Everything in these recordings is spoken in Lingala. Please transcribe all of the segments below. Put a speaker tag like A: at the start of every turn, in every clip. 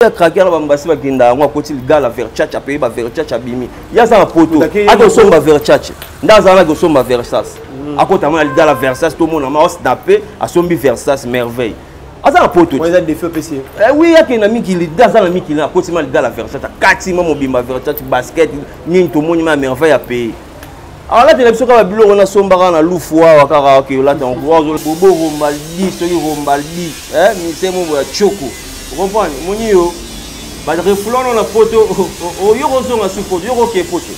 A: a craqué la bambassi va kinda ngwa koti le gars la Versace a payé ba Versace a bimi ya za poto ato somba Versace ndaza na go somba Versace akota ma le gars la Versace tout monde ma snapper a sombi Versace merveille aza na poto
B: on a des feux PC
A: oui ya kina miki le daza na miki na koti ma le gars la Versace kati ma mobimba Versace basket ni to moni ma merveille a payé alors là tu as vu que biloko na somba na lufuwa wakara ke là ton gros bobo rombaldi soki rombaldi mi c'est mo ya choko vous comprenez moni yo ba reflon na photo o yo kozonga su photo yo ke photo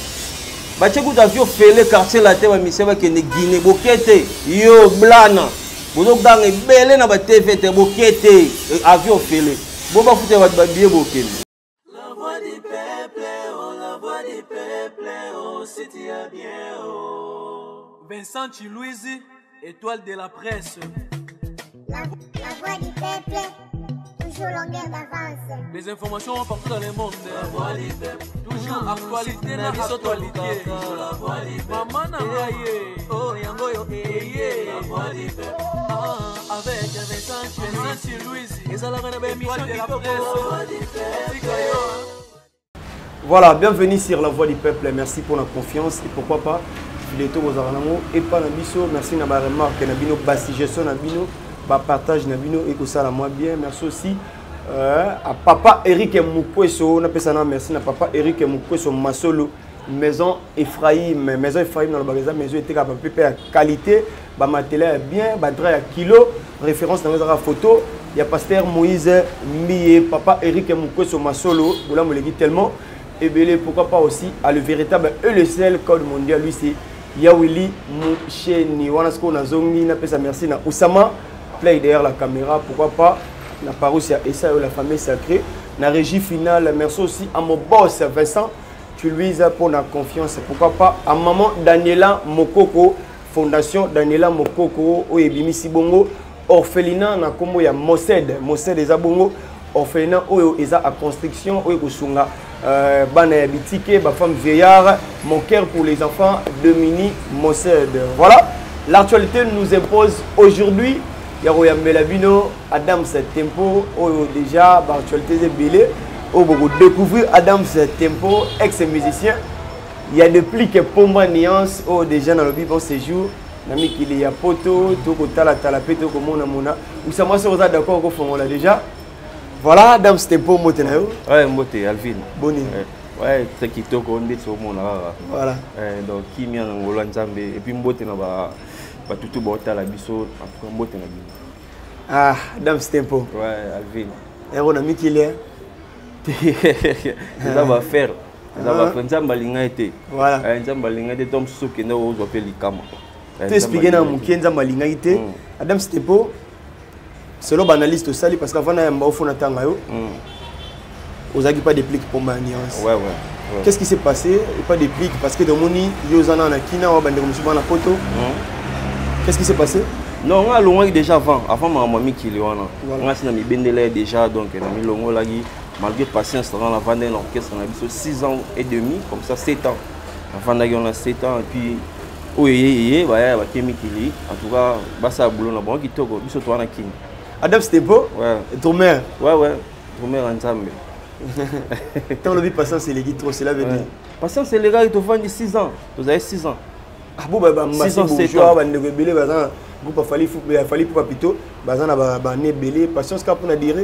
A: ba tcheku ta vio fele quartier la te ba miseba ke ne Guinée bokete yo blana bozo danga belé na ba TV te bokete avion fele bo ba fute ba biye bokene.
C: La voix du peuple, oh la voix du peuple, oh si tu as bien, oh. Vincent Chilouizi, étoile de la presse.
D: La voix du peuple, toujours longueur d'avance.
C: Les informations partout dans le monde. La voix du peuple, toujours actualité, la actualité. La voix du peuple, maman n'a pas oh yango yo la voix du peuple. Avec Vincent Chilouizi, et ça la reine de étoile de la presse.
B: Voilà, bienvenue sur La Voix du Peuple. Merci pour la confiance et pourquoi pas fileto aux aranamo et pas na biso. Merci na ba remarque na bino basi gestion na bino, ba partage na bino et que ça la moi bien. Merci aussi à papa Eric Mukweso, na pesa na merci na papa Eric Mukweso Masolo maison Ephraim dans le magasin maison était capable de faire qualité, ba matériel bien, ba drap à kilo, référence dans la photo. Il y a pasteur Moïse Mie, papa Eric Mukweso Masolo, voilà me le dit tellement. Et bien, pourquoi pas aussi à le véritable et le seul code mondial, lui c'est Yawili Moucheni. On a ce qu'on a zongi, on appelle ça merci na Oussama, play derrière la caméra, pourquoi pas la parousia et ça la famille sacrée. La régie finale, merci aussi à mon boss Vincent, tu lui as pour la confiance, pourquoi pas à maman Daniela Mokoko, fondation Daniela Mokoko, Oyebimi Sibongo, orphelinat na kombo ya Mosed eza bongo, orphelinat oyo eza à construction, oyo kosunga bana bitike ba femme vieillard, mon cœur pour les enfants de Mini Mosed. Voilà, l'actualité nous impose aujourd'hui. Yaroya Melabino, Adam Tempo, déjà l'actualité est belé. Vous découvrir Adam Tempo, ex-musicien. Il y a des plis que Pomba Nuance, déjà dans le bon séjour. Nami qu'il y a poto, toko tala peto comme mona. Ou ça moi c'est d'accord qu'on fait là déjà. Voilà, Adam Tempo Motenayo.
A: Ouais, Mote, Alvin.
B: Boni.
A: Ouais, très kitoko on dit sur mon
B: voilà.
A: Donc qui mien en Ngolo Nzambe et puis Mote na ba tutu bota la biso, en tout cas Mote na biso.
B: Ah, Adam Tempo.
A: Ouais, Alvin.
B: Et on a mis qu'il est.
A: Ça va faire. Ça va faire Nzamba linga été.
B: Voilà.
A: Nzamba linga été tom soki na ozo appelle likama.
B: Tu expliquer na muki Nzamba linga été. Adam Tempo. Selon l'analyste aussi, parce qu'avant il y a un fond d'attente, vous n'avez pas de plics pour ma nuance.
A: Ouais.
B: Qu'est-ce qui s'est passé? Il n'y a pas de plics parce que dans mon nid, il y a un kina ou un photo. Qu'est-ce qui s'est passé?
A: Non, on a loin déjà avant ma mamie qui est là. On a signé Bendele déjà, donc on a mis longo là malgré patience dans la vente d'un orchestre, on a mis 6 ans et demi, comme ça 7 ans. Avant on a 7 ans et puis oui, bah Kemi Kili. En tout cas, bah ça boulot na bon qui togo, biso to na king.
B: Adam Tempo?
A: Ouais.
B: Ton mère?
A: Ouais. Ton mère ensemble.
B: Tant le vie patience c'est les guitros, c'est la veut dire.
A: Patience c'est les gars qui ont vendu 6 ans. Vous avez 6 ans.
B: Ah bon bah
A: 6 ans 7
B: ans. Bande de belé bazan. Vous pas fallu pour papito, bazan na né belé, patience ka pour na dire.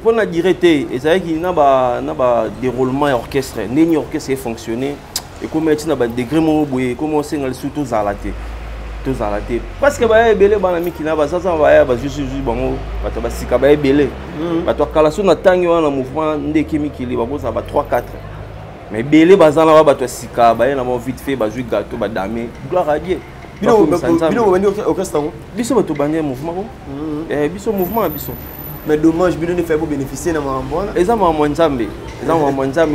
A: Pour na dire et ça qui na ba déroulement orchestre, ni orchestre fonctionner et comme tu na ba degré mo boye comment c'est ngal surtout zalaté. Parce que bah belé bana mi kina ba ça va juste bango bato ba sika ba belé bato kala so na tangi wana mouvement ndeki mi kili ba ça va 3 4 mais belé bazana ba bato sika ba na mo vite fait ba jouer gâteau ba damer gloire à Dieu
B: bino bandi orchestre
A: biso bato bandi mouvement biso mouvement biso
B: mais dommage bino ne fait pas bénéficier na mambona
A: eza mambo nzambe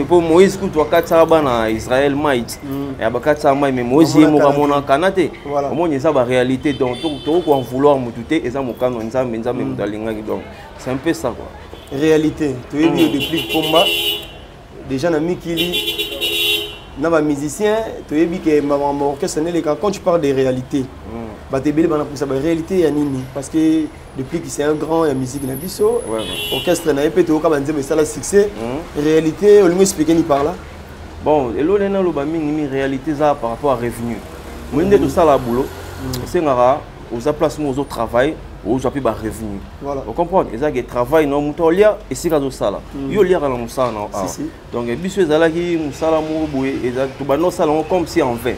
A: pour Moïse kutu wakatsa bana Israël might et abakatsa mai mais Moïse yemo kamona kanate omoni eza ba réalité donc to ko en vouloir mututé eza mokano nzambe mudalinga donc c'est un peu ça quoi
B: réalité to yebi depuis combat déjà na mikili na ba musicien to yebi que ma orchestre né quand tu parles des réalités ba te bele bana pour ça ba réalité ya nini parce que depuis que c'est un grand ya musique na biso orchestre na epé to ka banze mais ça la succès réalité on lui expliquer ni par là
A: bon elo lena lo ba mingi réalité ça par rapport à revenu moi ndé to ça la boulot c'est ngara aux place où aux travail ou j'ai pu ba revenu voilà vous comprenez et ça que travail non mutolia et c'est kazo sala yo lia na musala non donc biso ezala ki musala mo boye et ça to ba no sala comme si en vain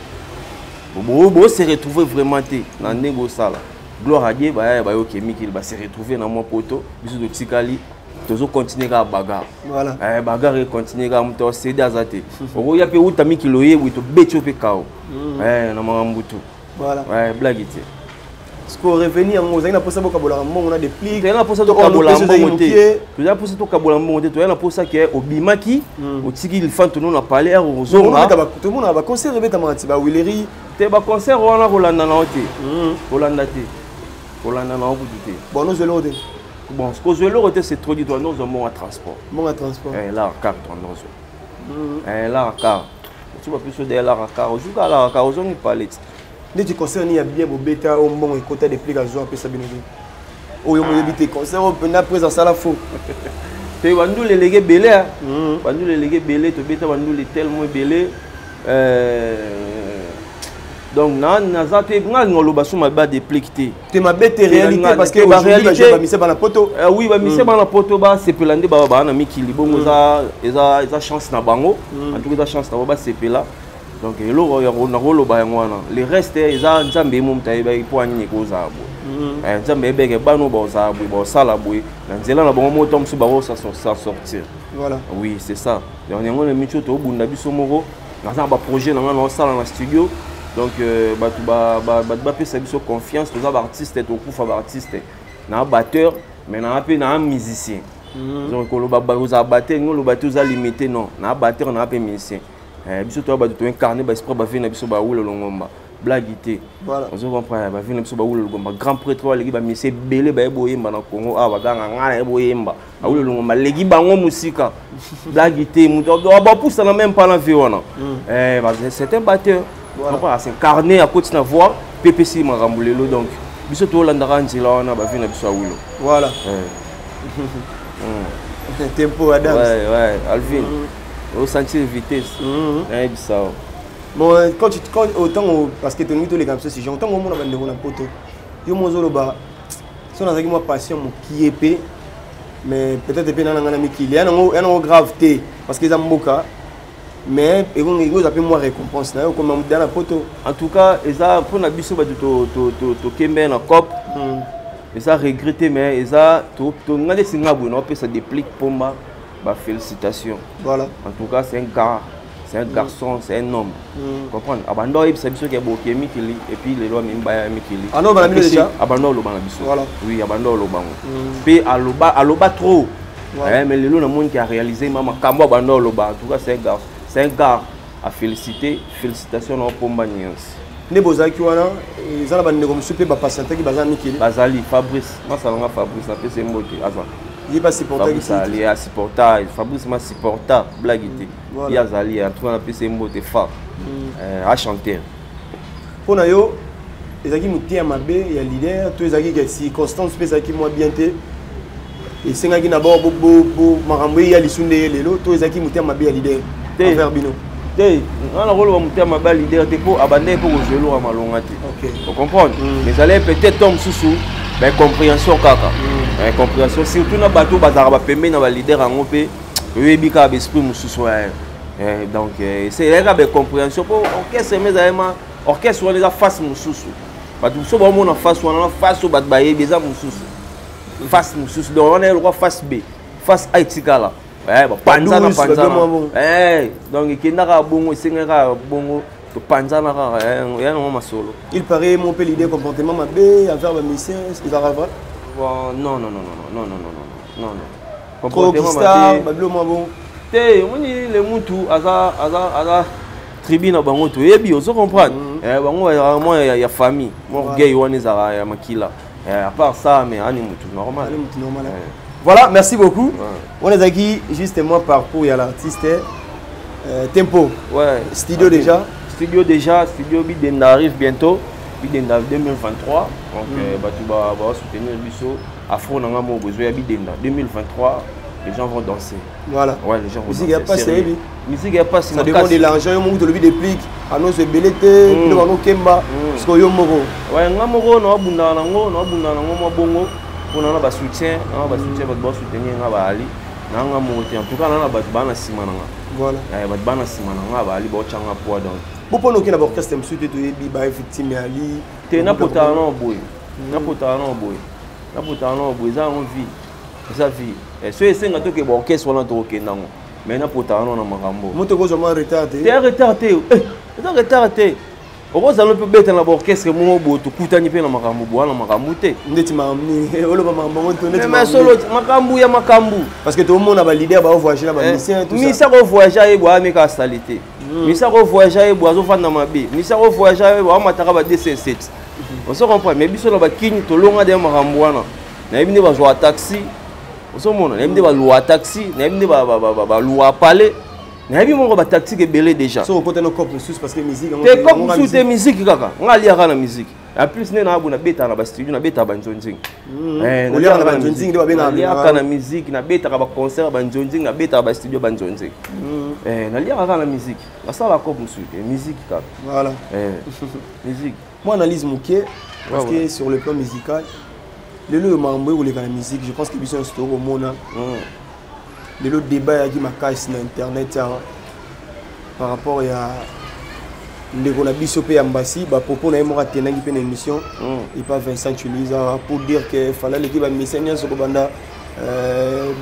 A: bo se retrouver vraiment té na nego sala gloire à Dieu ba yo kemiki ba se retrouver na mon poto biso to tikali tozo continuer ka bagarre
B: voilà
A: bagarre continuer ka muto céder azate o ya pe utami kiloye bu to betio pe kao na mambutu
B: voilà
A: blague.
B: Ce qu'on revenir en Mozambique, on a des plis.
A: Tu as pour ça tu as pour ça tu as pour ça que au Bimaki au Tiki il fait tout le monde a parlé aux
B: tout le monde a concert rebe tamati ba Willery
A: te ba concert on a Rolanda na hote Rolanda na hote
B: bon nous zelode
A: bon ce que zelode c'est trop dit toi nous on a transport là carte nous là carte tu vas plus de la carte jusqu'à la carte on y parler.
B: Dès que tu concernes, il y a bien au bêta, au bon, et côté des plis à jouer, après ça, bien sûr. Oh, il y a des concerts, on peut après ça, la faux.
A: Tu vas nous les léguer belé, tu vas nous les léguer belé, tu vas nous les tellement belé. Donc, on a des plis.
B: Tu m'as bête réalité parce que aujourd'hui, je vais misser dans la poteau.
A: Oui, je vais misser dans la poteau, c'est pour l'année, ils ont chance na bango. En tout cas, chance na c'est là. Donc les restes ils ont nzambe mumta pour ni ko zabo nzambe bege bano ba zabo ba sala boy nzela na bango moto msu ba sa sortir
B: voilà
A: oui c'est ça donc on a mis tout au bunda biso moko na ba projet na na sala na studio donc ba pesa biso confiance tous les artistes to kufa ba artiste na batteur mais na pe na musicien donc lo ba za batteur no lo batteur za limité non na batteur na pe musicien biso to ba to incarner ba esprit ba vina biso ba wula longomba blaguité
B: voilà
A: on se comprend ba vina biso ba wula longomba grand prêtre wa legi ba mise belé ba boyemba na Congo ba ganga ngana boyemba ba wula longomba legi bango musika blaguité muto ba poussa na même pas na vie wana c'est un batteur voilà c'est incarné à côté na voix PPC marambulelo donc biso to landara nzila wana ba vina biso wula
B: voilà tempo Adams
A: ouais Alvin au sentir vitesse ça
B: bon quand autant parce que tu nous tous les gamins si j'entends au monde na poto yo mozolo ba son azaki moi passion mon qui épée mais peut-être épée na ngana mikili ya no gravité parce que zamboka mais et vous appelez moi récompense na comme dans la poto
A: en tout cas ça pour na biso ba to kembe na cop et ça regretter mais et ça to ngade singabu na pe ça déplique pomba. Bah, félicitations.
B: Voilà.
A: En tout cas, c'est un gars, c'est un garçon, c'est un homme. Comprendre. Abandon, c'est bien sûr qu'il y a beaucoup de Mikili et puis les lois même pas Mikili.
B: Ah non, bah déjà.
A: Abandon le banabiso.
B: Voilà.
A: Oui, abandon le bango. Puis aloba trop. Mais les lois le monde qui a réalisé maman Kambo abandon le bas. En tout cas, c'est un gars à féliciter. Félicitations au Pombaniens.
B: Ne bozaki wana ezala bande comme super ba patienter qui bazali Mikili.
A: Bazali Fabrice, moi ça va Fabrice, ça peut se moquer.
B: Il pas supporter
A: Fabrice Ali a supporter Fabrice m'a supporter blaguité il y a Zali en tout cas PC mbote fa à chanter
B: pour na yo ezaki mutia mabe ya leader to ezaki que si Constance pesa ki moi bien té et sengaki na bo makambo ya lisunde lelo to ezaki mutia mabe ya leader envers bino
A: té on a rôle mutia mabe ya leader té pour abandonner pour jouer à malonga té
B: OK
A: vous comprenez mais allez peut-être tombe sous ben compréhension kaka compréhension surtout na bateau bazara ba pembe na ba leader en opé yebika ba esprit mususu donc c'est là ba compréhension pour orchestre mais orchestre on les a face mususu bato so ba mona face on a face bat ba yebeza mususu face mususu donc on est le face B face A tikala ba panza na panza donc kindaka bongo sengaka bongo to panza na ya no masolo
B: il paraît mon peu l'idée comportement mabé envers le mission il va avoir
A: non
B: comportement mabé bon
A: te moni le mutu aza tribune bango to yebi ozo comprendre bango vraiment ya famille mon gay wana za ya makila à part ça mais ani mutu normal
B: voilà merci beaucoup on est aquí justement parcours ya l'artiste Tempo.
A: Ouais.
B: Studio déjà.
A: Studio Bidenda arrive bientôt. Bidenda 2023. Donc, tu vas soutenir Bisso. Afro Nanga Mo besoin Bidenda 2023. Les gens vont danser.
B: Voilà.
A: Ouais, les gens vont
B: danser.
A: Musique n'est pas
B: ça dépend de l'argent. Il y a un de déplique. Annonce belleté. Il y a un kemba. Parce qu'il y a un moro.
A: Ouais, un moro, on a bunda nango, on a bunda nango bongo. On a un soutien, on a un soutien, on va soutenir Ali. On a un moro. En tout cas, on a un bana simananga.
B: Voilà.
A: Il y a un bana simananga, Ali, on a un poids dans.
B: Pourquoi nous avons orchestre M. Biba effectivement Ali.
A: Tu n'as pas de boy. N'a pas de boy. N'a pas de boy. Ça envie. Ça vie. Et c'est un truc que l'orchestre on a toqué non. Mais n'a pas de temps on a marambo.
B: Moi tu es vraiment retardé.
A: Tu es retardé. Tu es retardé. Pourquoi ça ne peut pas être dans l'orchestre moi bo to kutani pe na makambu bo na makambu te.
B: Ndeti mamni. Olo ba mambo to ndeti.
A: Mais solo makambu ya makambu.
B: Parce que tout le monde a leader ba voyager na ba musicien tout ça.
A: Misa ko voyager bo ami ka salité. Misa ko voyager bo azo fanda mabe. Misa ko voyager bo amataka ba DC7. On se comprend mais biso na ba kini to longa de makambu wana. Na ibine ba zo taxi. On a des taxi, on a des palais, on a des taxi qui est déjà.
B: So, on a cop parce que musique.
A: T'es comme sous tes musiques, kaka. On a lié à la musique. En plus, on a une bête dans le studio, on a bête à Banjonjing. On a lié à la musique, on a bête à la concert Banjonjing, on a bête à la studio Banjonjing. On a lié à la musique. Ça va comme sous musique, kaka.
B: Voilà.
A: Musique.
B: Moi, analyse Mouké parce que sur le plan musical. Le la musique, je pense que c'est un story au monde. Le débat qui m'a cassé sur internet par rapport à le Bissopé Ambassi, propos na raté une émission et pas Vincent Chiliza pour dire que fallait l'équipe à Messenia sur banda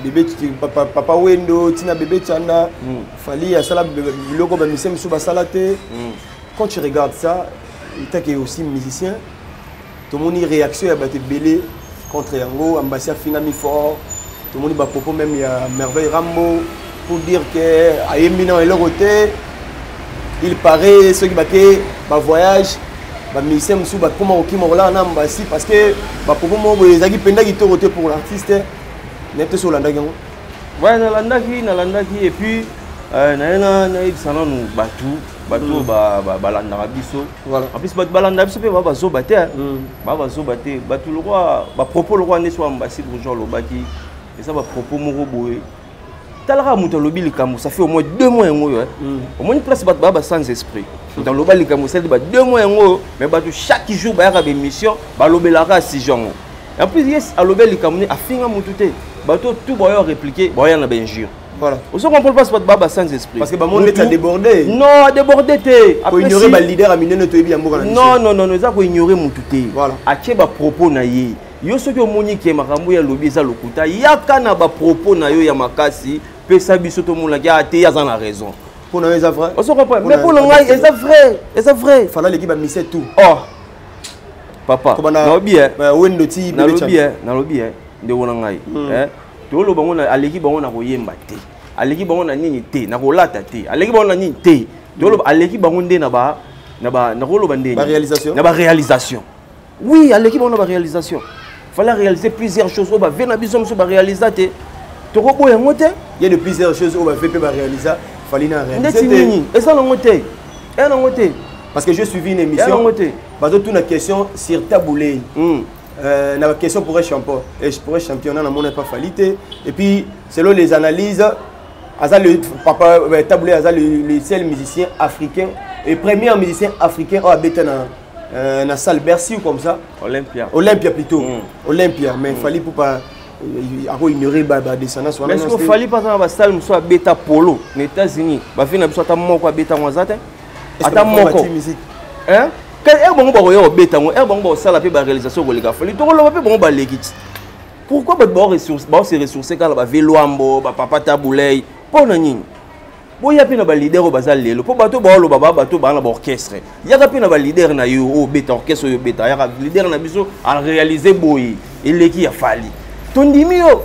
B: bébé papa Wendo tina bébé Chanda fallait à sala logo ba Messenia sur salate. Quand tu regardes ça, il y a aussi musicien, tout le monde y réaction à battre belé contre Yango, Ambassi a fini fort. Tout le monde va propos même il y a Merveille Rambo pour dire que à éminent et le côté il paraît ceux qui battaient voyage musicien monsieur comment au Kimorola en Ambassi parce que propos moi les agis penda qui te pour l'artiste n'est sur l'andaki.
A: Ouais l'andaki et puis na sana nous batou balanda biso voilà en plus balanda biso pe ba zo baté ba zo baté batou le roi ba propos le roi ne soit Ambassi pour Jean Lobaki et ça va propos moko boye talara muto lobi likambo ça fait au moins 2 mois ngo au moins une place ba sans esprit dans loba likambo ça ba 2 mois ngo mais batou chaque jour ba ya ba émission ba lobelaka 6 jours en plus yes a lobel likambo a finga mututé batou tout ba répliquer ba ya na benjure. Voilà. On se comprend pas ce baba sans esprit.
B: Parce que le monde est à déborder.
A: Non, à déborder.
B: Pour ignorer le leader à miner notre vie à mourir.
A: Non, ça pour ignorer mon touté.
B: Voilà.
A: À qui ba propos na ye. Yo ce que moni qui makambo ya lobi za lokuta. Ya kana ba propos na yo ya makasi. Pesa biso to mona ya te ya za na raison.
B: Pour nous c'est vrai.
A: On se comprend. Mais pour nous c'est vrai.
B: Fallait l'équipe à misser tout.
A: Oh. Papa. Na lobi
B: Wendo ti
A: na lobi de wona ngai. Tolo bango na aleki bango na koyemba te. Aleki bango na nini te, na kolata te. Aleki bango na nini te. Tolo aleki bango nde na kolo bande.
B: La réalisation.
A: Na ba réalisation. Oui, aleki bango na ba réalisation. Fallait réaliser plusieurs choses. Oba vena biso so ba réalisateur. Toko boya ngote.
B: Il y a de plusieurs choses oba fait ba réaliser. Fallait na réaliser.
A: Ndeti nini? Esa na ngote. E na ngote.
B: Parce que j'ai suivi une émission. Bazo tout na question sur Taboulé. La question pour un champion et pour un championnat n'a pas falité et puis selon les analyses le papa Taboulé le seul musicien africain et premier musicien africain à habiter dans la salle Bercy ou comme ça Olympia plutôt Olympia mais il fallait pour pas ignorer descendance
A: mais est-ce qu'il fallait pas dans la salle soit beta polo les États-Unis va finir soit ta moko beta mwazate ata moko hein. Quand on va bêta, on va faire la réalisation de l'État. Pourquoi se ressourcer quand on va vélo ambo, papa taboulay, pour nani? Bon, il y a un leader au bazar lelo. Pour bateau balo baba bateau bana orchestre. Il y a un leader na yo au bêta orchestre yo bêta. Il y a un leader na biso à réaliser boy. Il est qui a fallu. Ton dimio.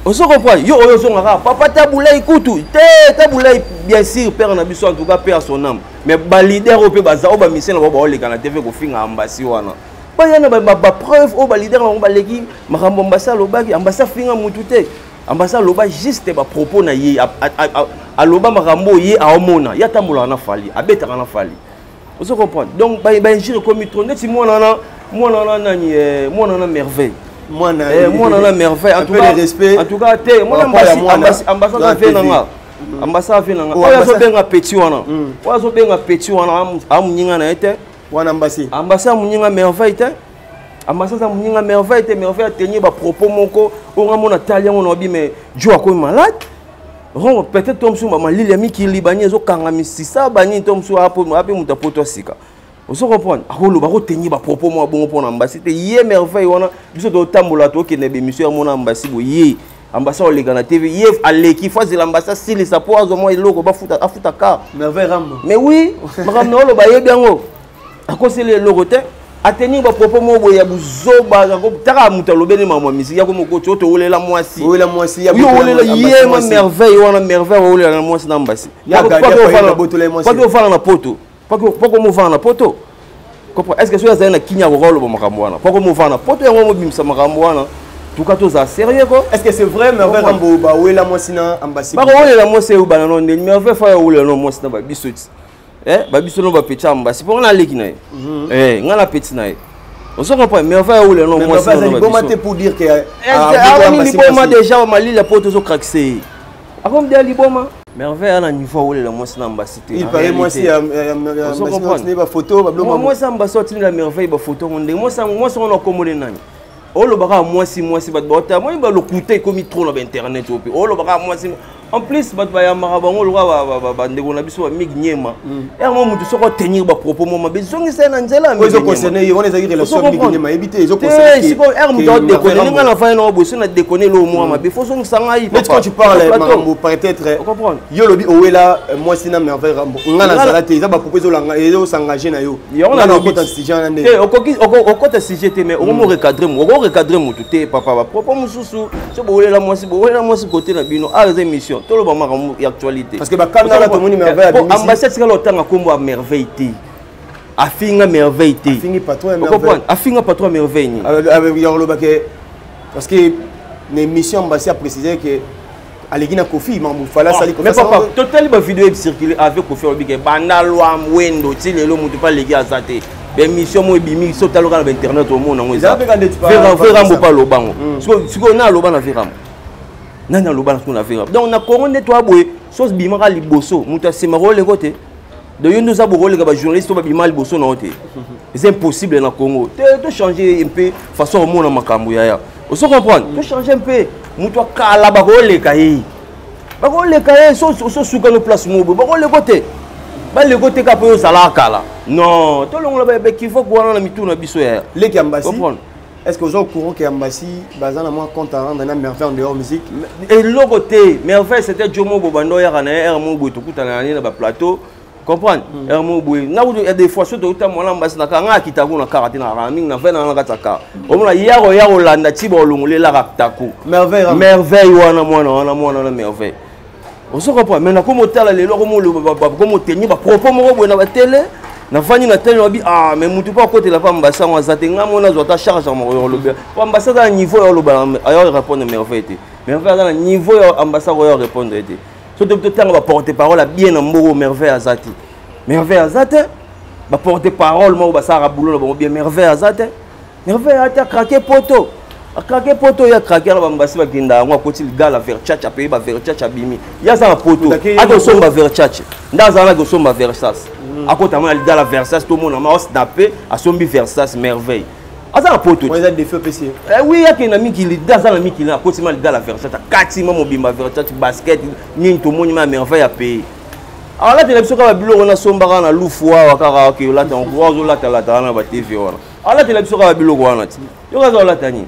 A: On se comprend. Yo yo songa papa taboulay kutu. Taboulay bien sûr père na biso en tout cas père son âme. Mais ba leader au pe baza o ba mission na ba oleka na TV ko finga Ambassi wana. Ba yana ba preuve o ba leader na ba leki makambo Ambassi lobaki Ambassi finga mutute. ambassade aloba juste ba propos na ye aloba makambo ye aomona ya tambola na fali abetaka na fali vous comprenez donc ba injure comme trop neti mwana na merveille moi na merveille en tout cas te moi ambassade fait nanga ambassade fait nanga oya so benga petit wana amunyinga na ete
B: wana
A: ambassade amunyinga merveille te ambassade amunyinga merveille te merveille tenir ba propos moko onga mona talia mona obi mais jo akoy malade peut-être tom sou malili ya mikili bani zo kanga misisa bani tom sou apo muta poto sika vous comprenez akolo ba ko tenir ba propos mo bongo pona ambassade ye merveille wana biso to tambola to ke ne be monsieur mona ambassade bo ye ambassade olega na TV ye aleki fois de l'ambassade si les sapoirs au moins eloko ba futa afuta ka
B: merveille rambo
A: mais oui makamno lo ba ye biango akosele logote atenir ba propos mo boya buzoba ko taka mutalobene mama misi ya ko moko to olela mwasi
B: ya
A: yo olela ye ma merveille wana merveille olela na mwasi na mbasi
B: ya
A: pas fala na poto pas ko mo vana poto est-ce que soya na kinya ko rolo makambo wana pas ko mo vana poto yango mo bimisa makambo wana tuka to za sérieux ko
B: est-ce que c'est vrai merveille rambo ba olela mwasi na ambasi
A: ba olela mwasi u bana no ndeni merveille fa olela no mwasi na ba bisoti babiso no ba petit ambasi pour na leki na ngana petit na on se comprend merveille olela no mwasi na ba
B: bisoti pour dire que
A: liboma déjà malila poto zo craxer akom dia liboma merveille à niveau olela mwasi na ambasi te
B: il paraît mwasi ambasi ba photo ba bloma
A: mwasi ambasi otini la merveille ba photo nde mwasi on a commandé nani olo baka mwasi bat bota moi ba lokuta comme trop na internet opi olo baka mwasi en plus bat ba yamara bango lo ba ndeko na biso ba mig nyema et moi mutu soko tenir ba propos moi bezongi ça na nzela
B: mais zo concerné on les a relation mig nyema éviter zo
A: concerné si ko mutu déconner nga na fa na boso na déconner lo moi ma befo zongi sanga yi
B: mais quand tu parles mambo peut-être
A: comprendre
B: yo lobi owela mwasi na merveille rambo nga na zala te za ba propos zo langa yo s'engager na yo
A: na
B: na kota sujet na
A: ndé o kota sujet te mais o mo recadrer mo recadrer mo tout papa ba propos mususu so bolela mwasi côté na bino a les émissions tout le moment actualité
B: parce que ba kanga la tomoni merveille
A: ambassade c'est le temps kombo a merveille te afinga merveille te
B: afingi patron merveille
A: afinga patron merveille ni
B: avec yolo ba que parce que l'émission ambassade a précisé que alegi na Kofi mambu fala sali
A: mais papa total ba vidéo circuler avec Kofi obike banda lwa mwendo ti lelo mutu pa legi azate ben mission mo bimi so taloka na internet au monde ngo za Verambo pa lobango siko na loba na Verambo nana loba na na Verambo donc na koronde to aboye so bima ka liboso mutu asema role côté de yondo za bo role ka ba journaliste to ba bima liboso na hote c'est impossible na Congo de changer un peu façon au monde makambo ya on se comprend de changer un peu mutu akala ba role ka yi ba role ka yi so suka no place mo ba role côté ba le côté ka po sala kala non to longo la ba qu'il faut ko na mitu na biso ya
B: les Kambasi est-ce que vous êtes au courant que Kambasi bazana moi compte à rendre na merveille en dehors musique
A: et le côté merveille c'était Jomo Bobando ya kana er mo boto kutana na ba plateau comprendre er mo boy na il y a des fois so to utama na mbasi na kanga kitaku na karate na raming na vena na kataka o mona yaro landa tiba olongole la raptaku merveille wana mwana na merveille on se comprend mais na comme tala le lo comme tenir ba propos mo boy na ba télé na fani na télé obi mais mutu pas côté la femme basa on zate ngamo na zota charge mo lo be ambassade à niveau yo lo ba ayo répondre merveille à niveau yo ambassade yo répondre été so to tanga ba porter parole bien na mbo merveille azati ba porter parole mo ba sara boulot ba bien merveille azate a craqué poteau ya craqué la bambasi ba kinda ngwa koti gala vers chacha pe ba vers chacha bimi ya za poteau ato somba vers chacha ndaza na go somba vers sas akota ma gala vers sas to mona ma snapper asombi vers sas merveille aza poteau
B: on a des feux PC
A: oui ya kina mikili daza na mikili akoti ma gala vers chacha kati ma mobimba vers chacha basket ni to moni ma merveille a pays alors là tu l'as ka biloko na somba na lufu wa kaka ke la ta on zo la ta na ba TV wana alors là tu l'as ka biloko wana ti yo ka zo la tani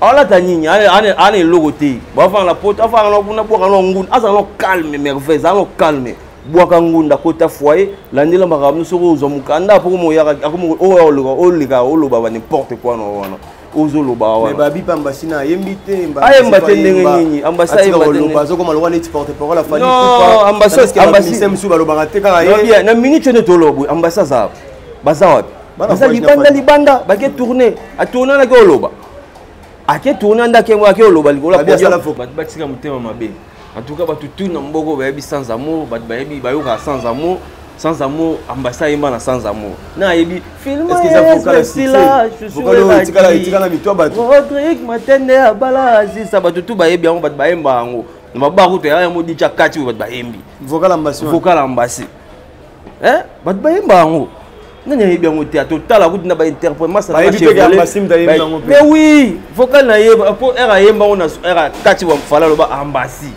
A: ala tanini ane logo te ba fa la porte afa na kuna boka no ngunda asa no calme merveille asa no calme boka ngunda kota foyer landela makamno soko zo mukanda po mo yaka akomo o lo ba n'importe quoi no wana ozo lo ba wana
B: mais babi pambasi na yembite
A: mbate ndenge nini ambassade
B: mbate bazo ko malwa neti porte parole a fali
A: pas ambassade
B: msu ba lo ba te ka
A: ye na minute ne to lo ambassade za baza wapi baza libanda ba ke tourner a tourner na ko lo ba ake tourner ndake mo ake oloba likolo batika mutema mabe en tout cas batu tout na mboko bayebi sans amour bat bayebi bayoka sans amour ambassade yemba na sans amour na yebi film est-ce que ça faut Rodrigue Matende abala ça batu tout bayebi yango bat bayemba yango na mabaku to ya modi cha kati bat bayembi vocal ambassade bat bayemba yango nanya yebi yango théâtre total akuti na ba interprète masa na mais oui vocal na yeba po era yemba on era kati wa fala loba ambassade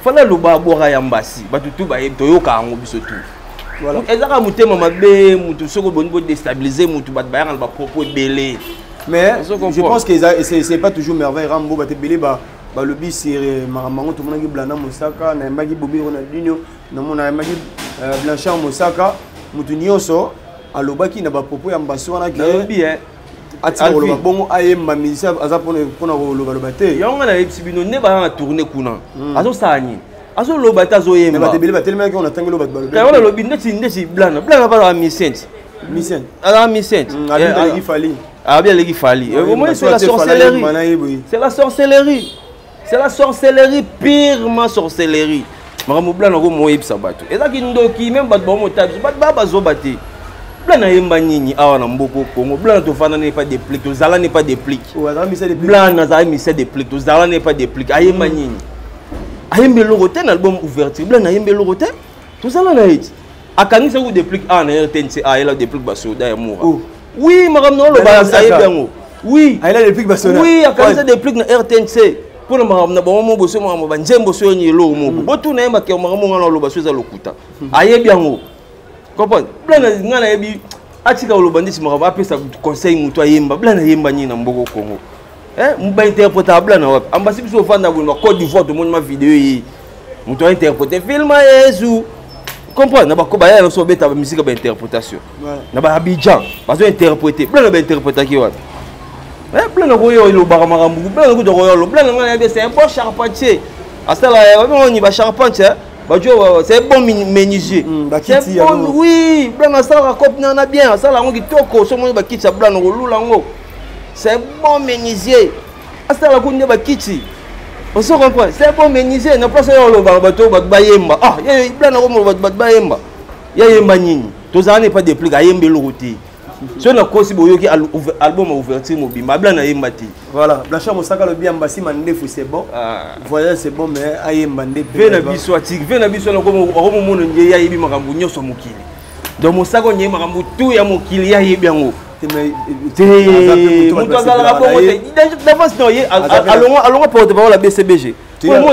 A: fala loba boka ya ambassade batu tout bayebi to yoka yango biso tout. Voilà. Ezaka mutema mabe mutu soko bongo déstabiliser mutu bat bayanga ba propos belé. Mais je pense que c'est pas toujours merveille Rambo bat belé ba le bis c'est mamango tout monde qui blana Mosaka na magi Bobi Ronaldinho na mona magi Blanchard Mosaka mutu nyonso alobaki na ba propos ya mbaso wana ke bi ati ko bongo ayemba ministère aza pona loba te. Yonga na ebsibino ne ba na tourner kuna. Azo sani. Azo lobata zo yemba. Mais batebele batelema ko na tangelo bat balobe. Ka wala lobi ndeti blana ba la Micente. Ala Micente. Abia legi fali. Abia legi fali. Au moins c'est la sorcellerie. C'est la sorcellerie. C'est la sorcellerie purement sorcellerie. Makambo blana ko mo yebisa bato. Ezaki ndoki même bat bomo tabi bat ba zo bate. Blana yemba nini awa na mboko Congo. Blana to fana n'est pas des pliques. To zala n'est pas des pliques. Blana za mise des pliques. To zala n'est pas des pliques. Ayemba nini. Ayembe logote na album ouverture blanc na yembe logote tout ça là na hit akangi ça vous déplique na RTNC elle déplique basoda ya moura oui magam no lo ba sa yebengo oui elle déplique basoda oui akangi ça déplique na RTNC pour magam na bon mo boso mo ba njembo so nyi lo mo botu na yemba ke magam ngana lo baso za lokuta ayebengo comprendre blanc na ngana yebi atika lo bandisi magam apesa conseil mutu ayemba blanc na yemba nyi na mboko Congo. Mba interprétable na wapi ambassade biso fanda ko Côte d'Ivoire to moni ma vidéo yi muto interpréter film Yesu comprendre na ba ko ba ya so beta ba musique ba interprétation na ba Abidjan bazo interpréter plein ba interpréter ki wapi plein na ko yo lo ba marambu plein ko to ko yo lo plein na ya c'est un bon charpentier asala on y ba charpentier ba jo c'est bon menuisier c'est bon oui plein na sala cop na bien asala ngo kitoko so mo ba kitsa plein na ko lula ngo. C'est bon menuisier. Asta la kunde ba kiti. On se comprend. C'est bon menuisier. Na place yo lo ba bato ba bayemba. Ah, ya plan na ko mo ba bayemba. Ya yemba nini. To za n'est pas de plus ga yembe logoté. So na kosi boyoki album ouverture mobimba bla na yemba ti. Voilà, Blanchard Mosaka le bien mbasi mandefu c'est bon. Voyage c'est bon mais ayemba ndé. Vena biso atik, vena biso na ko mo mono nje ya yebi makambu nyoso mokili. Donc Mosaka nje makambu tout ya mokili ya yebi yango. Allons porte-parole la BCBG. Jamais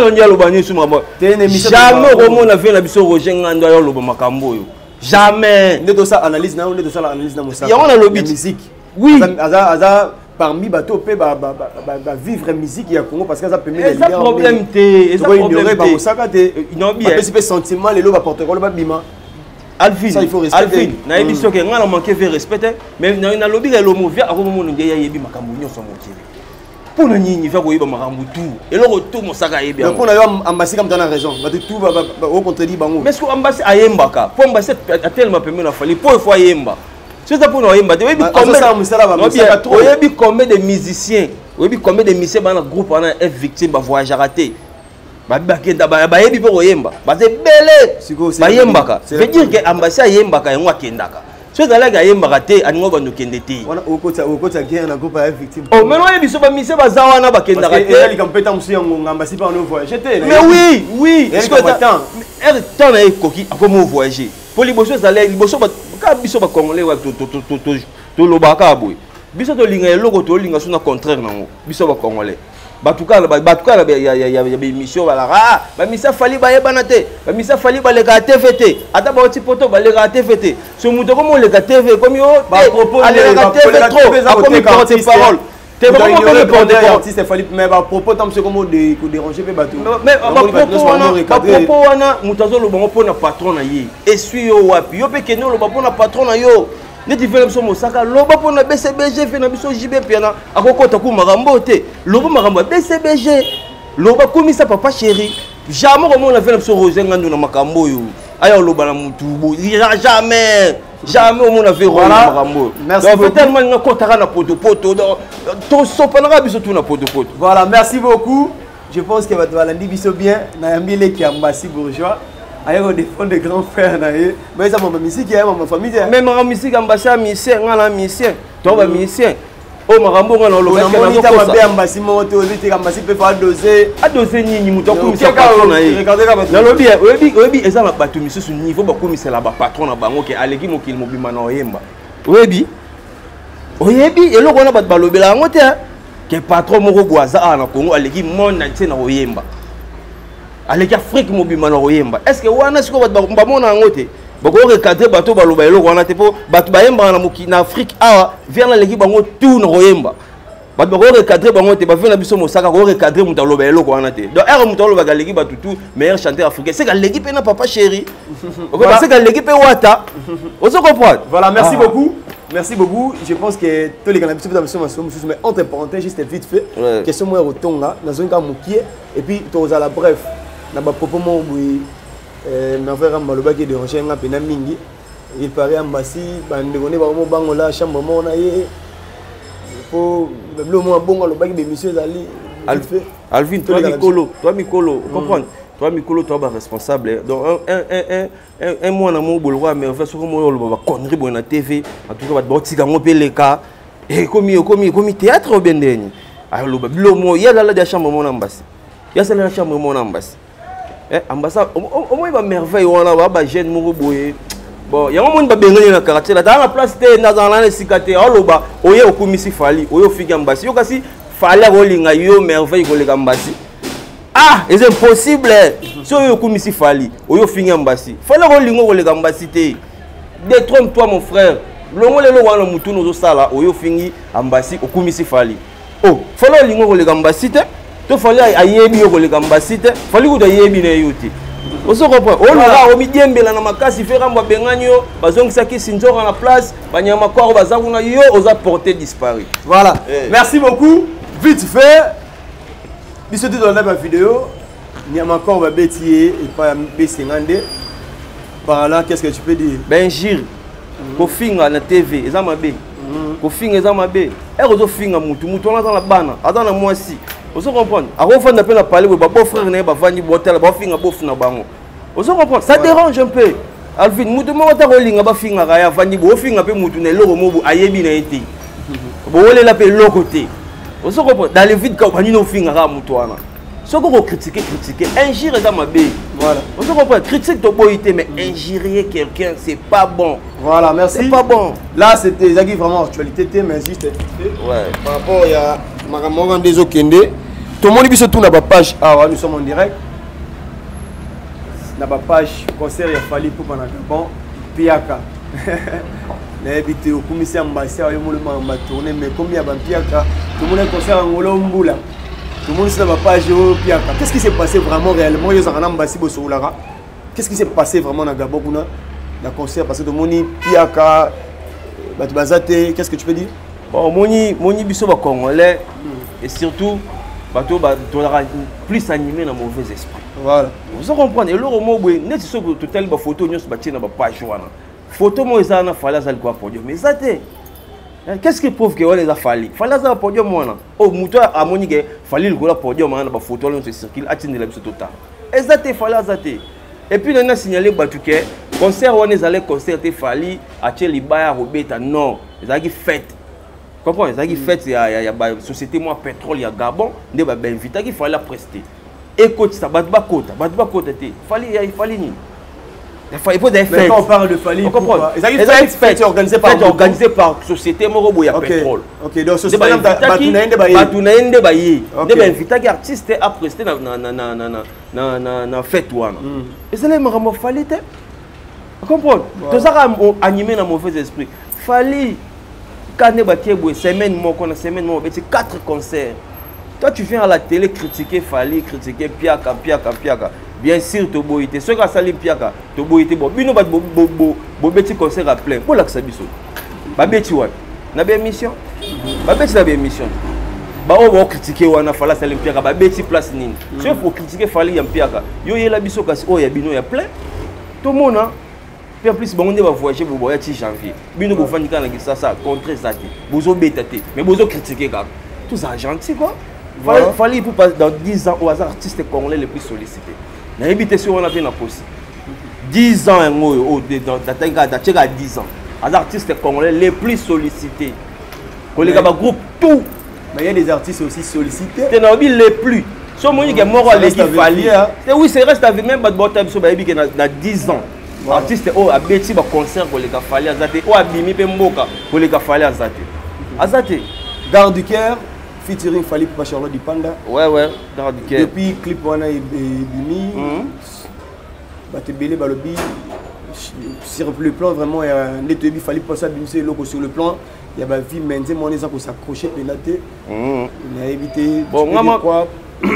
A: on a fait la biso Roger Ngando ya loba makambo yo. Jamais. Ne doit ça analyse na, ne doit ça analyse na Mosaka. Ya on a le musique. Oui. Aza parmi bateau pe ba vivre musique ya Congo parce que ça permet de lire. Problème té, ça problème té. Mosaka té. Non bien. Parce que sentiment les loba porte-parole ba bima. Alvin, ça il faut respecter. Alvin, na yebi soke ngala manquer faire respecter, mais na lobby le mot via akomo no ngeya yebi makambu nyoso mokili. Pour na nyinyi fa ko yeba makambu tout. Et le retour Mosaka yebi. Donc on a eu ambassade comme dans la région, va tout va au contredit bango. Mais ce que ambassade ayemba ka, pour ambassade a tellement permis na fali pour fois yemba. C'est ça pour no yemba, yebi combien de musiciens, yebi combien de musiciens dans le groupe on a est victime ba voyage raté. Babakenda bayebi po yemba baze belé bayembaka veut dire que ambassade yembaka yango akendaka so zalaka yembaka te aningo bando kende te wana okota guerre na groupe ya victime oh mais non yebiso ba mise bazawana bakendaka te eli kampeta musu yango ambassade pa on voyager te mais oui est-ce que temps na ekoki akomo voyager po liboso zalé liboso ba ka biso ba congolais wa to lobaka boy biso to linga eloko to linga suna contraire nango biso ba congolais batuka ya mission wala ba misa fali ba yebana te ba misa fali ba leka TVT ata ba oti poto ba leka TVT so muto ko mo leka TV comme yo ba propos le comme porte-parole te ba mo le porte-parole artiste fali mais ba propos tam se comme de ko déranger pe bato mais ba propos wana mutazo lo bango pona patron na ye esui yo wapi yo pe kenyo lo ba pona patron na yo. Ne tu fais le Mosaka, loba pour na BCBG, fait na biso JB piana, akokota ku marambo te, loba marambo BCBG, loba komisa papa chéri, jamais on a fait le Roger Ngando na makambo yo, aya loba na mutu, jamais. Jamais au monde avait rôle Marambo.
B: Merci
A: donc
B: beaucoup.
A: tellement nga kotaka na poto to sopanaka biso tout na poto.
B: Voilà, merci beaucoup. Je pense que va valandi biso bien na yambile ki ambassi bourgeois. Ayo défendre de grands frères na ye. Mais ça maman musique ya maman famille.
A: Même ma musique ambassi musicien ngala musicien. To ba musicien. O Marambo ngala lo
B: ba na monita mabe ambassi mo to ziti ambassi peut faire doser.
A: A doser nini muto komisa patron na ye. Na lobi oyebi eza na bato misusu niveau ba komisa la ba patron na bango ke aleki mokili mobima na oyemba. Oyebi eloko na bato balobela yango te ke patron moko gwaza na Congo aleki monde entier na oyemba. Aleki Afrique mobima na oyemba. Est-ce que wana siko bato bamona yango te? Bako recadrer bato baloba eloko wana te po bato bayemba na moki na Afrique awa vers na leki bango tout na oyemba. Bato bako recadrer bango te ba vena biso mosaka ko recadrer muta loba eloko wana te. Donc er muta loba galeki bato tout meilleur chanteur africain. C'est galeki pe na papa chéri. C'est galeki pe wata. On se comprend.
B: Voilà, merci beaucoup. Merci beaucoup. Je pense que tous les cannabis mais entre parenthèses juste vite fait.
A: Ouais.
B: Question moi rotonga dans un cas moukier et puis tu as la bref. Na ba popo mo boui na frère maloba qui déranger nga pena mingi. Il paraît ambassi bande connait ba mo bangola chambre mo na ye. Pour le mo bongo lo ba qui monsieur Zali.
A: Alvin toi Mikolo, comprendre. Toi Mikolo toi ba responsable. Donc un mois na mo bolwa mais fait sur mo lo ba connerie bo na TV. En tout cas ba tika mo peleka. Et comme théâtre bendeni. Alors lo mo ya la chambre mo na ambassi. Ya c'est la chambre mo na ambassi. Ambassade au moins ba merveille wana ba jeune moko boye bon yango moni ba bengani na quartier là dans la place te na dans la sikate oloba oye okumisi fali oyo fiki ambassi yo kasi fali akolinga yo merveille koleka ambassi c'est impossible so oyo okumisi fali oyo fiki ambassi fali akolinga koleka ambassi te détrompe-toi mon frère longo lelo wana mutu nozo sala oyo fingi ambassi okumisi fali fali akolinga koleka ambassi te to fali ayebi yo koleka ambassi te fali kuta yebi na yo te oso comprendre olora o midiembela na makasi fera mba bengani yo bazongisaki sinzora na place banyama kwaro bazakuna yo oza porté disparu.
B: Voilà. Merci beaucoup. Vite fait biso te dans la vidéo nyama kwaro ba betier et pas B50 par là qu'est-ce que tu peux dire?
A: Benjir ko finga na TV eza mabe ko finga eza mabe ozo finga mutu ona za na bana azana mwasi. Vous comprenez? Avant de faire parler, vous beau frère ne va venir boiter la bafinga bof na bango. Vous comprenez? Ça dérange un peu. Alvin, mutu mo ta rolinga ba finga ya vandi bo finga pe mutu ne loro mo ayebi na été. Bo wole la pe lokoté. Vous comprenez? Dans le vide ka bani no finga ra mutu wana. Ce qu'on critiquer, injurier dans ma baie. Voilà. Vous comprenez? Critique ton boité mais injurier quelqu'un c'est pas bon.
B: Voilà, merci.
A: C'est pas bon.
B: Là c'était vraiment actualité mais juste
A: ouais.
B: Par rapport il y a Marambo des Okende. Tout le monde dit tout na ba page. Ah, nous sommes en direct. Na ba page concert il fallait pour pendant bon piaka. Na habité au commissaire ambassadeur yo mo ma tourner mais comme il y a ban piaka, tout le monde concert en Ngolombula. Tout le monde sur la page piaka. Qu'est-ce qui s'est passé vraiment réellement yo za ambassadeur bo solara. Qu'est-ce qui s'est passé vraiment na Gabon kuna na concert parce que tout le monde piaka batu bazate, qu'est-ce que tu peux dire?
A: Bon moni biso ba congolais et surtout bato plus animé dans mauvais esprit. Voilà. Vous comprenez? Et l'euro mo boy net so to tel ba photo nyos ba tina ba page wana. Photo mo ezana fala za kwa podium. Mais ça te qu'est-ce qui prouve que on les a fallu? Fala za podium wana. Oh muto amoni ke fali le podium wana ba photo là se circule atine la biso total. Exacte fala za te. Et puis on a signalé batu ke concert on les allait concert te fali a tcheli baya robeta non. Ils a qui fête. Comprends? Ça qui fait il y a société moi pétrole il y a Gabon ne ba invité qu'il fallait prester. Écoute ça batba kota té. Fallait ni. Il faut des fêtes.
B: Quand on parle de Fali,
A: on comprend.
B: Les fêtes organisées
A: par société Morobo il y a pétrole.
B: OK, donc société
A: Batunaende baye. Ne ba invité qui artiste à prester na fête wana. Et c'est les Marambo Fali té. On comprend? Tout ça animé dans mauvais esprit. Fali quand on semaine, 4 concerts. Toi, tu viens à la télé critiquer Fali, critiquer Piaka. Bien sûr, tu boité. Ceux qui ont sali Piaka, tu boité. Bino bat beti concert à plein. Pour l'axabiso. Babeti ouais. Na bien mission. Babeti na bien mission. Ba on va critiquer wana Fala sali Piaka. Babeti place nini. Si faut critiquer Fali yam Piaka. Yo yela biso kasi oh ya bino ya plein. Tout le monde puis en plus bon on va voyager pour voyager janvier bino ko fandi kana ki ça contre ça bozo betaté mais bozo critiquer quand tout ça gentil quoi fallait pour dans 10 ans aux artistes congolais les plus sollicités na habité sur on a fait na poste 10 ans dans 10 ans les artistes congolais les plus sollicités collègues ba groupe tout
B: mais il y a des artistes aussi sollicités
A: les plus so moni ke moko leki fali oui c'est reste avec même bota biso ba yebi ke na 10 ans artiste o abeti ba concert ko leka fali azate o abimi pe mboka ko leka fali azate
B: Garde du Cœur featuring Fally Ipupa Charlotte Dipanda
A: ouais Garde du Cœur
B: depuis clip wana bimi batebele balobi sur le plan vraiment netebi Fally Ipupa ça bimi c'est loco sur le plan il y a ba vie menze mon eza ko s'accrocher penaté on a évité bon quoi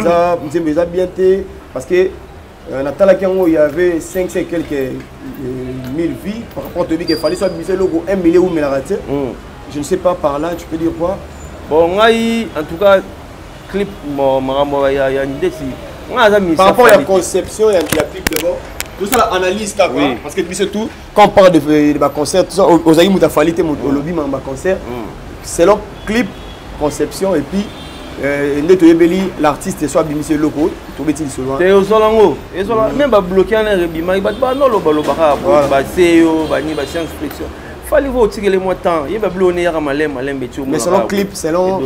B: ça nous bien été parce que Natala Kiango il y avait 5 et quelques 1000 vies par rapport à celui qu'il fallait soit bisé logo 1 million ou raté. Je ne sais pas par là tu peux dire quoi.
A: Bon en tout cas clip il y a une idée si
B: par rapport à la conception il y a clip d'abord tout ça l'analyse quoi parce que c'est tout quand on parle de concert tout ça aux aïe muta fallait au lobby ma concert selon clip conception et puis l'artiste soit bimisé loco tout bêtis seulement
A: et au solango et même ba bloquer en rebima il ba non lo baka ba seyo ba ni ba science fiction fallait vous tirer les mois temps il va bloquer ya malem betu
B: mais selon clip selon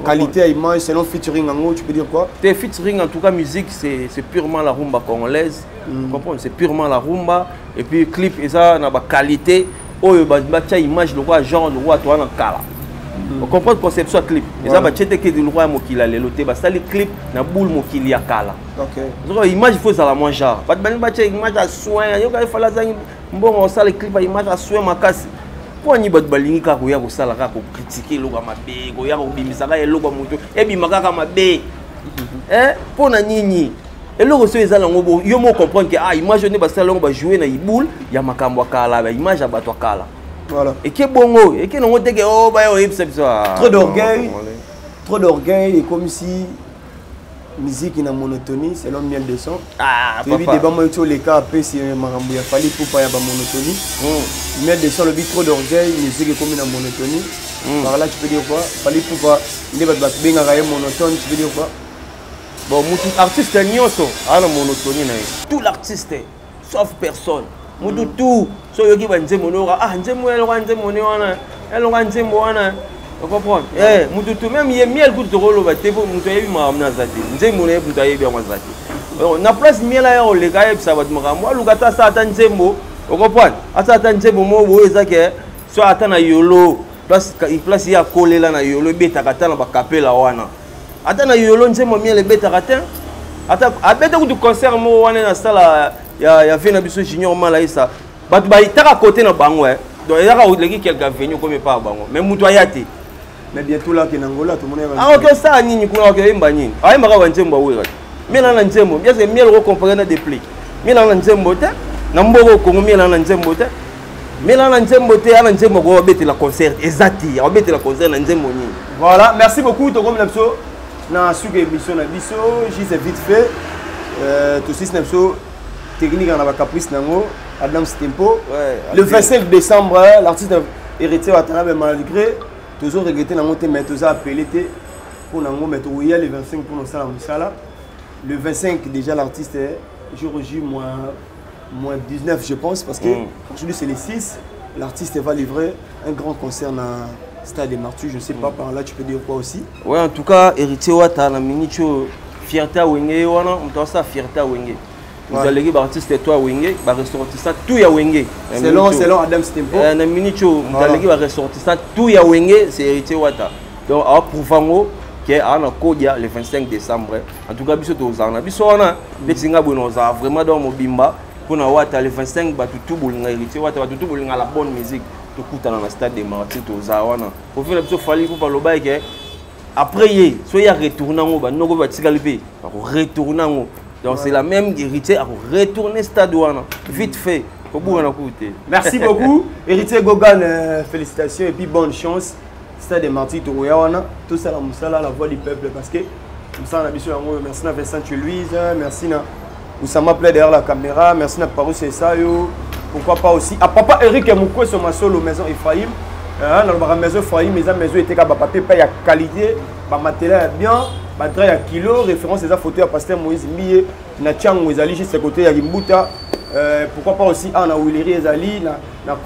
B: qualité à image selon featuring en tu peux dire quoi
A: tes featuring en tout cas musique c'est purement la rumba congolaise comprendre c'est purement la rumba et puis clip et ça na ba qualité oyo ba image le roi genre le roi toi na kala. On comprend le concept soit clip. Mais ça va checker que le roi mokila le loté ba sali clip na boule mokili ya kala. OK. Donc image il faut ça la moins genre. Pas de image à soin, yo ka fala za mbongo on sali clip image à soin makasi. Pour ni bot balingi ka ko ya ko sala ka ko critiquer lo ka mabe, ko ya ko bimisa ka lo ka mutu. E bimaka ka mabe. Pour na nini. Et le reçu ezala ngobo yo mo comprendre que image ne ba sala ngo ba jouer na iboule ya makambo kala ba image à bato kala.
B: Voilà.
A: Et qui est bon, et qui n'ont pas
B: trop d'orgueil et comme si musique est en monotonie, c'est l'homme miel de son. Tu évites des bons les cas après si Marambouya Fally Ipupa y a monotonie. Miel de son le but trop d'orgueil, musique est comme en monotonie. Par là tu peux dire quoi? Fally Ipupa il est bien monotone, tu peux dire quoi?
A: Bon, artiste nyoso a la monotonie tout l'artiste sauf personne. Mutu tout so yoki ba nzembo nora nzembo wana nzembo wana tu comprends mutu tout même ye miel ku tokolo ba tebo mutu yebi maamna zati nzembo ne mutu yebi wa zati na place miel ya o le ka yebisa ba makambo alukata sa ata nzembo tu comprends ata nzembo mo bo ezake so ata na yolo place ya kolela na yolo beta kata na ba kapela wana ata na yolo nzembo miel beta kata ata abeta ku concert mo wana na sala ya fait na biso junior malaisa bat ba itaka côté na bango donc il y a leki quelqu'un venu comme pas bango mais mutu ayate
B: mais bientôt là que Angola tout le monde
A: OK ça nini kuna OK imba nini ay maka wa nzembo wira mela na nzembo bien que miel ko comprendre des plis mela na nzembo te na mboko ko mela na nzembo te mela na nzembo te ana nzembo ko beti la concert exacti on beti la concert na nzembo nini
B: voilà merci beaucoup to comme l'abso na suka émission na biso juste vite fait tout six n'abso technique en caprice nango Adam Stempo le 25 décembre l'artiste héritier Watanabe malgré toujours regretté nango te mais toujours appelé te pour nango mais il y a le 25 pour nous ça le 25 déjà l'artiste jour J moins 19 je pense parce que aujourd'hui c'est les 6 l'artiste va livrer un grand concert dans Stade des Martyrs je sais pas par là tu peux dire quoi aussi
A: ouais en tout cas héritier Watana minicho fierté wenge wana on doit ça fierté wenge vous allez voir artiste toi wenge ba ressortissant tout ya wenge
B: selon Adam Stempo
A: na minicho vous allez voir ressortissant tout ya wenge c'est héritier Wata donc à prouvango que ana kodia le 25 décembre en tout cas biso to zana biso wana betinga bono za vraiment dans mobimba pour na Wata le 25 ba tout bolinga héritier Wata ba tout bolinga la bonne musique to kutana na Stade des Martyrs to za wana pour faire biso Fally pour loba que après ye so ya retourner ngo ba noko ba tikalipe ba retourner donc c'est la même héritier à retourner Stade wana vite fait au bout on a coûté.
B: Merci beaucoup héritier Gogan félicitations et puis bonne chance Stade des Martyrs Togoyawana tout ça la musala la voix du peuple parce que Moussa Nabiso merci na Vincent Louise merci na Oussama Play derrière la caméra merci na Paru Sesayo pourquoi pas aussi à papa Eric Moukwe sur ma solo maison Ephraim dans la maison Ephraim mes maison était ka papier pas ya qualité ba matériel bien ba drap ya kilo référence les photos à pasteur Moïse Mbiye na Tchango ezali juste à côté ya Kimbuta pourquoi pas aussi na Willery ezali na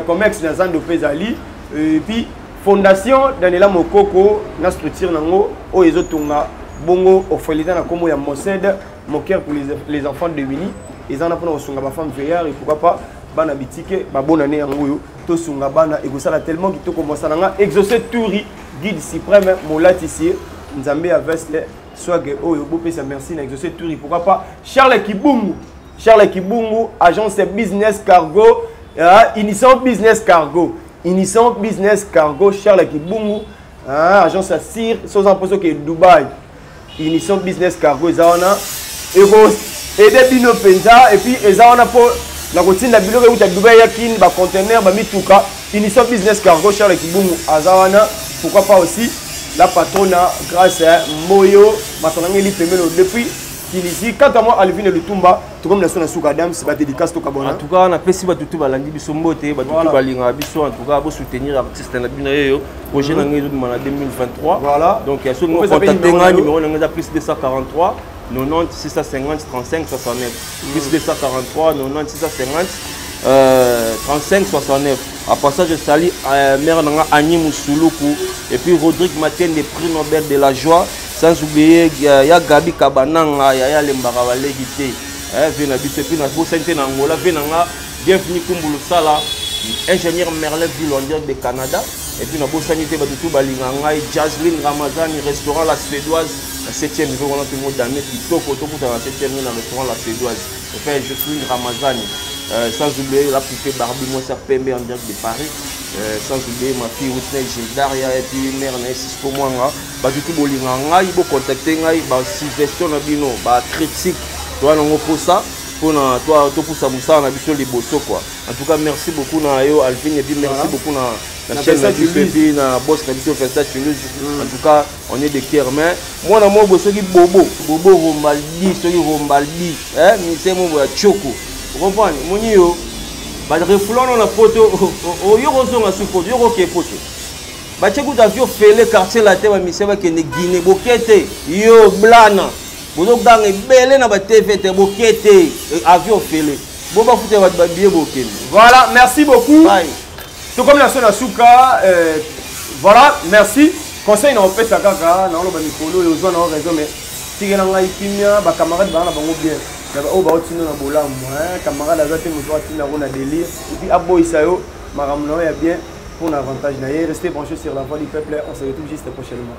B: Comex na Zando Pezali et puis fondation Daniela Mokoko na structure nango o ezotunga bongo orphelinat na komo ya Mosed mon cœur pour les enfants démunis ils en apprennent au sunga ba femme vieillard et pourquoi pas bana bitike ba bonne année yango yo to sunga bana et ça tellement qui to commence na exaucer touri guide suprême molatissier nzambe a veste swag oyo bo pesa merci na exaucer touri pourquoi pas Charles Kibungu agence business cargo Inison business cargo Charles Kibungu agence à Sir sans imposer que Dubaï Inison business cargo ezana et des bino penza et puis ezana pour la routine de biloko uta Dubaï yakin ba conteneur ba mituka Inison business cargo Charles Kibungu azana pourquoi pas aussi la patrona grâce à Moyo Masonangeli Pemelo depuis Tunisie quant à moi Alvin Lutumba tout comme nation na suka dam c'est ba dédicace to kabona
A: en tout cas na pesi ba tutu balandi biso mbote ba tutu balinga biso en tout cas pour soutenir artiste na bino yo projet na ngezo de 2023
B: voilà
A: donc il y a ce contacter nga numéro na ngeza plus 243 90 650 35 69 plus 243 90 650 35 69 à passage je salue mère nanga Annie Moussoulukou et puis Rodrigue Matien des prix Nobel de la joie sans oublier ya Gabi Kabananga ya Lembara Valegité vena biso puis na santé na Angola venanga bienvenue Kumbulu Sala ingénieur Merlin Villondier de Canada et puis na sanité ba tout balinga ngai Jasmine Ramazani restaurant La Suédoise la 7e jour on a tout le monde dans kitoko to pour la 7e dans le restaurant La Suédoise et puis Jasmine Ramazani sans oublier la poupée Barbie moi ça Pembe en direct de Paris sans oublier ma fille Whitney Gildaria et puis mère na Cisco Mwanga ba tout bolinga ngai bo contacter ngai ba suggestion na bino ba critique toi non pour ça pour toi to pour ça musa na biso liboso quoi en tout cas merci beaucoup na yo Alvin et puis merci beaucoup na chaîne na puis na boss na biso Festa Toulouse en tout cas on est de cœur mais moi na mo boso ki bobo Rombaldi soki Rombaldi mi c'est mo ya choko comprendre moni yo ba reflon na photo o yo kozonga su photo yo ke photo ba tshekuta vio fele quartier la te ba miseba ke ne Guinée bokete yo blana bozo dange belé na ba TV te bokete avion fele bo ba futé ba billet bokene
B: voilà merci beaucoup tout comme la sona suka voilà merci conseil na opesa kaka na lo ba mikolo yo zo na raison mais tigela ngai kimia ba camarade ba na bango bien o ba otino na bolamu camarade azate moto atina rona délire et puis aboisa yo maramno ya bien pour un avantage. Restez branchés sur la voix du peuple, on se retrouve juste prochainement.